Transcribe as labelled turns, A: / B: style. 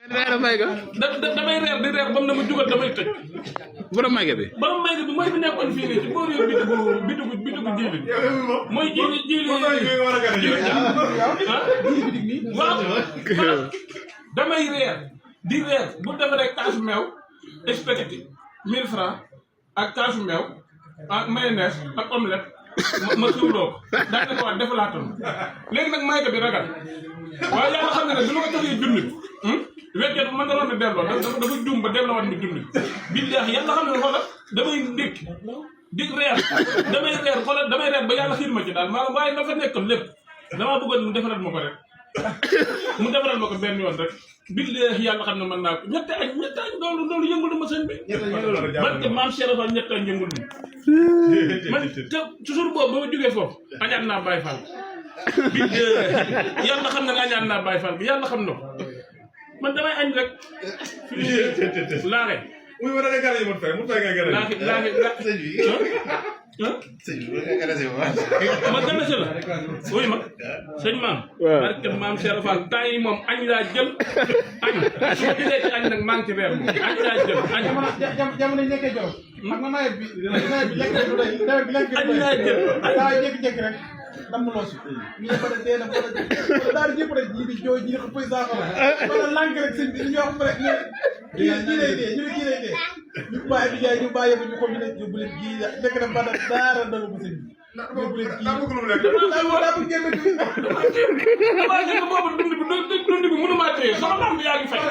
A: reer may ga.
B: damay reer di reer ba mu ne ma jugal damay tëj.
A: borom may ga bi.
B: borom may ga bi mooy bi nekkoon fii nii ci boor yooyu bitigu jiili. mooy jiili waaw damay reer di reer bu defaree kaasu meew spaghetti 1000 francs ak kaasu meew ak mayonnaise ak omelette ma suuloo ko daal di ko wax defalaatoon léegi nag may ga bi ragal waaye yàlla xam ne ne bi ma ko joxee junni wéccet man danoon ne delloo dafa juum ba delloo wat mi junni billaahi yàlla xam ne xoolal damay ndékki di reer damay reer xoolal damay reer ba yàlla xiir ma ci daal maanaam waaye dafa nekkoon lépp damaa bëggoon mu defaral ma ko rek mu defaral ma ko benn yoon rek billaahi yàlla xam ne mën naa ko ñetti añ loolu yëngul ma sëñ bi barke maam Cheikh Fall ñetti añ yëngul man te toujours boobu ba ma jógee foofu añaat naa Baye Fall billaahi yàlla xam ne añaat naa Baye Fall bi yàlla xam na ko man damay añ rek laaxe
C: muy ma da nga gane mu fay nga gane
B: laaxe
D: sëñ bi nga gane si
B: ma gane si la wuy ma sëñ maam barke maam Cheikh Fall temps yi moom añ laa jël añ su ma jëlee ci añ nag maa ngi ci reer moom añ laa jël añ
E: jamono yi nekkee Jolof xam nga nawet bi lekk du doy nawet bi lekk
B: añ laa jël
E: daa jékki-jékki rek dam loo si ñu ne ba dee na ba daal di ñëpp rek ji di jooy ji di ko président ko wala lànk rek sëñ bi ñu wax rek ne kii lay dee ñu ne kii lay dee ñu bàyyi bi jaay ñu bàyyi ko ñu ko ñu ne yóbbu leen kii fekk na ba daara dalu ko sëñ bi yóbbu leen kii daa bëgg génn
B: waaye boobu dund bi mënumaa téye sama lamb yaa ngi fay